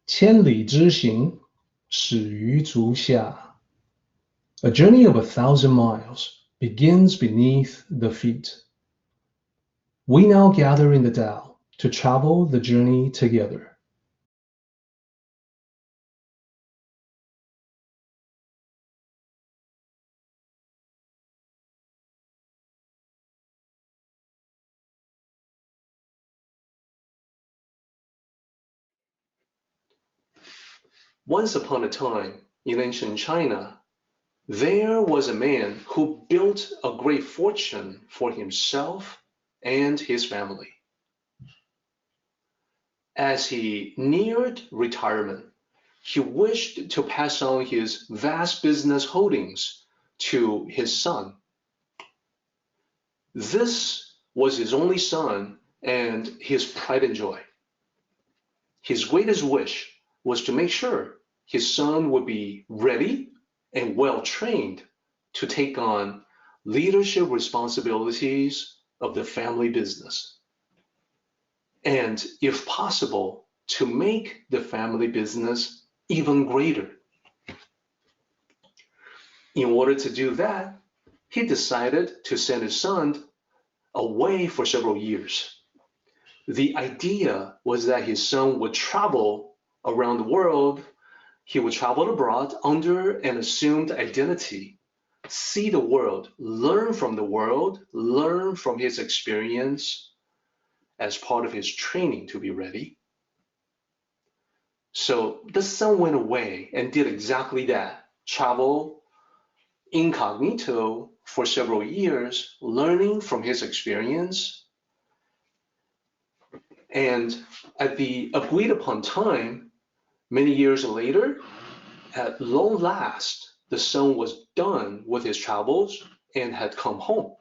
千里之行，始于足下. A journey of 1,000 miles begins beneath the feet. We now gather in the Tao to travel the journey together. Once upon a time, in ancient China, there was a man who built a great fortune for himself and his family. As he neared retirement, he wished to pass on his vast business holdings to his son. This was his only son and his pride and joy. His greatest wish was to make sure his son would be ready and well trained to take on leadership responsibilities of the family business. And if possible, to make the family business even greater. In order to do that, he decided to send his son away for several years. The idea was that his son would travel around the world. He would travel abroad under an assumed identity, see the world, learn from the world, learn from his experience as part of his training to be ready. So the son went away and did exactly that, travel incognito for several years, learning from his experience. And at the agreed upon time, many years later, at long last, the son was done with his travels and had come home.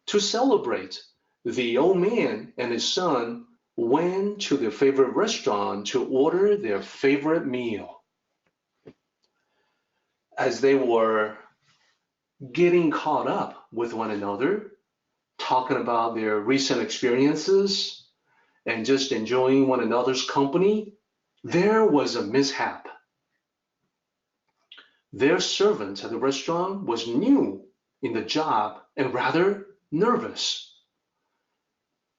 To celebrate, the old man and his son went to their favorite restaurant to order their favorite meal. As they were getting caught up with one another, talking about their recent experiences, and just enjoying one another's company, there was a mishap. Their servant at the restaurant was new in the job and rather nervous.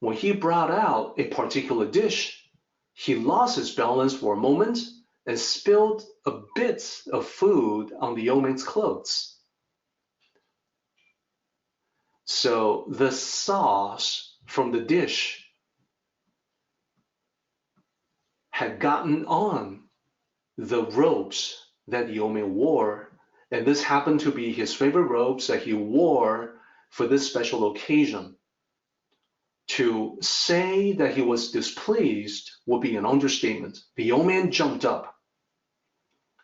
When he brought out a particular dish, he lost his balance for a moment and spilled a bit of food on the old man's clothes. So the sauce from the dish had gotten on the robes that the old man wore, and this happened to be his favorite robes that he wore for this special occasion. To say that he was displeased would be an understatement. The old man jumped up.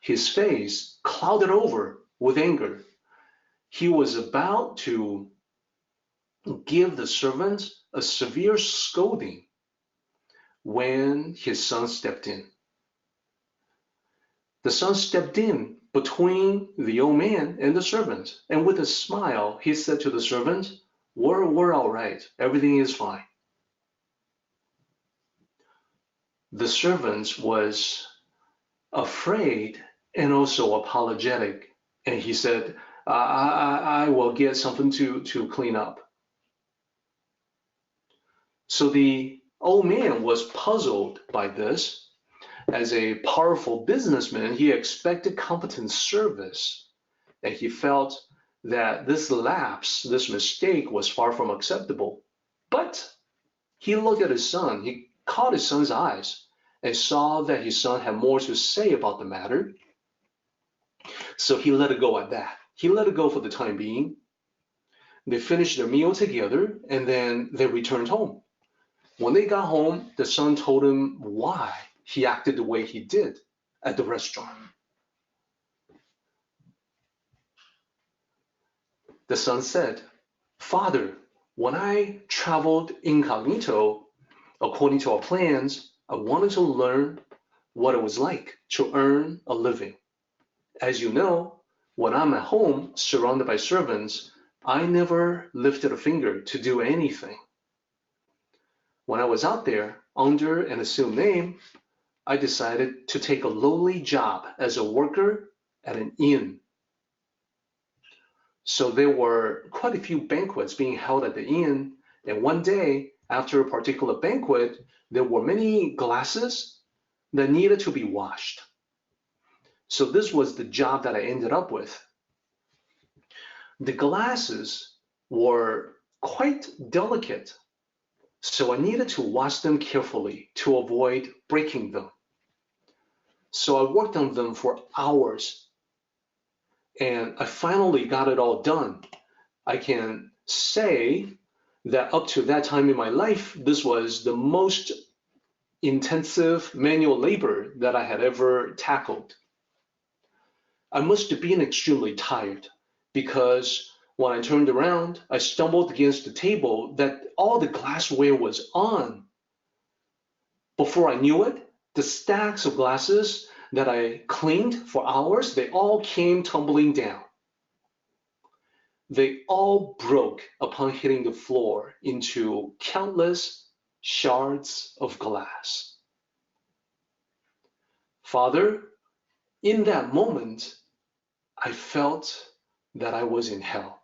His face clouded over with anger. He was about to give the servant a severe scolding when his son stepped in. The son stepped in between the old man and the servant, and with a smile, he said to the servant, We're all right. Everything is fine. The servant was afraid and also apologetic, and he said, I will get something to clean up. So the old man was puzzled by this. As a powerful businessman, he expected competent service, and he felt that this lapse, this mistake was far from acceptable. But he looked at his son, he caught his son's eyes and saw that his son had more to say about the matter. So he let it go at that. He let it go for the time being. They finished their meal together and then they returned home. When they got home, the son told him why he acted the way he did at the restaurant. The son said, Father, when I traveled incognito, according to our plans, I wanted to learn what it was like to earn a living. As you know, when I'm at home surrounded by servants, I never lifted a finger to do anything. When I was out there under an assumed name, I decided to take a lowly job as a worker at an inn. So there were quite a few banquets being held at the inn, and one day, after a particular banquet, there were many glasses that needed to be washed. So this was the job that I ended up with. The glasses were quite delicate, so I needed to wash them carefully to avoid breaking them. So I worked on them for hours, and I finally got it all done. I can say that up to that time in my life, this was the most intensive manual labor that I had ever tackled. I must have been extremely tired because when I turned around, I stumbled against the table that all the glassware was on. Before I knew it, the stacks of glasses that I cleaned for hours, they all came tumbling down. They all broke upon hitting the floor into countless shards of glass. Father, in that moment, I felt that I was in hell.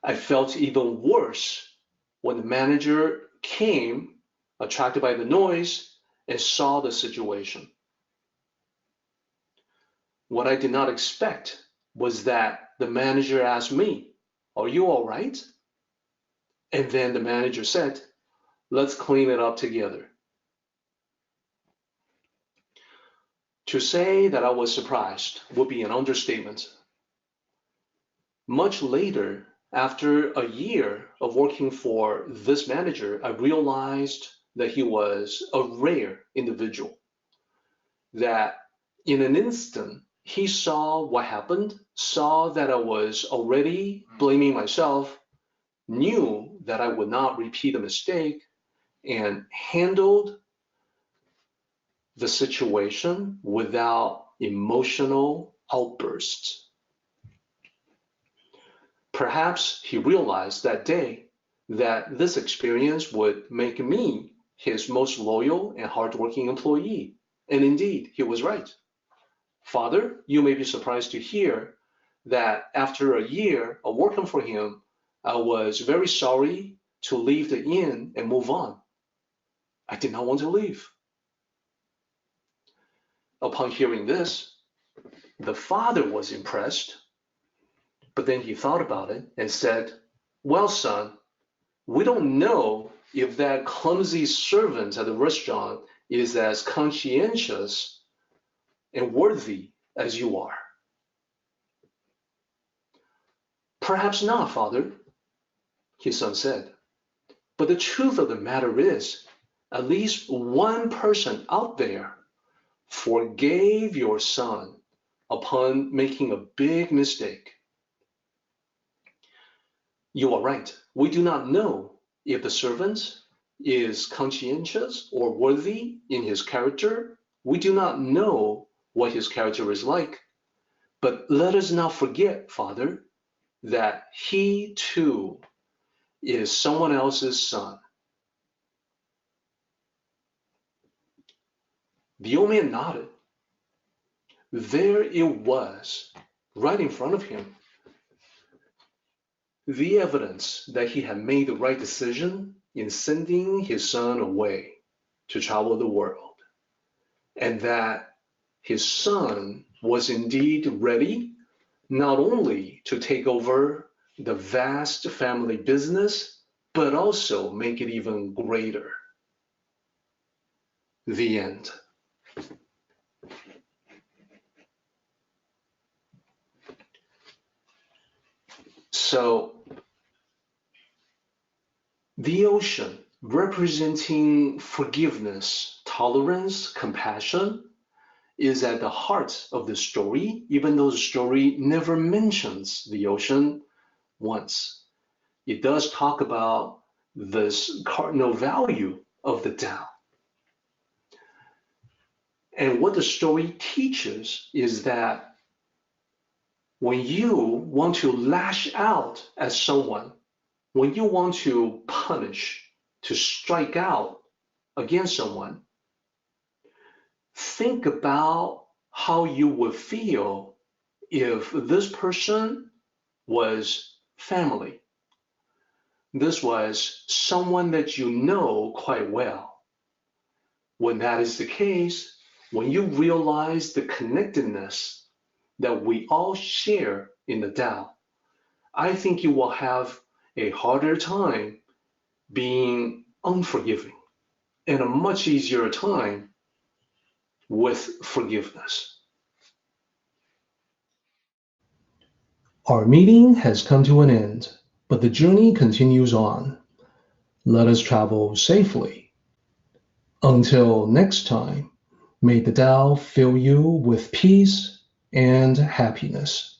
I felt even worse when the manager came, attracted by the noise, and saw the situation. What I did not expect was that the manager asked me, "Are you all right?" And then the manager said, "Let's clean it up together." To say that I was surprised would be an understatement. Much later, after a year of working for this manager, I realized that he was a rare individual, that in an instant, he saw what happened, saw that I was already blaming myself, knew that I would not repeat a mistake, and handled the situation without emotional outbursts. Perhaps he realized that day that this experience would make me his most loyal and hardworking employee. And indeed, he was right. Father, you may be surprised to hear that after a year of working for him, I was very sorry to leave the inn and move on. I did not want to leave. Upon hearing this, the father was impressed, but then he thought about it and said, "Well, son, we don't know if that clumsy servant at the restaurant is as conscientious and worthy as you are." "Perhaps not, father," his son said. "But the truth of the matter is, at least one person out there forgave your son upon making a big mistake." You are right. We do not know if the servant is conscientious or worthy in his character. We do not know what his character is like. But let us not forget, Father, that he too is someone else's son. The old man nodded. There it was, right in front of him. The evidence that he had made the right decision in sending his son away to travel the world, and that his son was indeed ready not only to take over the vast family business, but also make it even greater. The end. So, the ocean, representing forgiveness, tolerance, compassion, is at the heart of the story, even though the story never mentions the ocean once. It does talk about this cardinal value of the Tao. And what the story teaches is that when you want to lash out at someone, when you want to punish, to strike out, against someone, think about how you would feel if this person was family. This was someone that you know quite well. When that is the case, when you realize the connectedness that we all share in the Tao, I think you will have a harder time being unforgiving and a much easier time with forgiveness. Our meeting has come to an end, but the journey continues on. Let us travel safely. Until next time, may the Tao fill you with peace and happiness.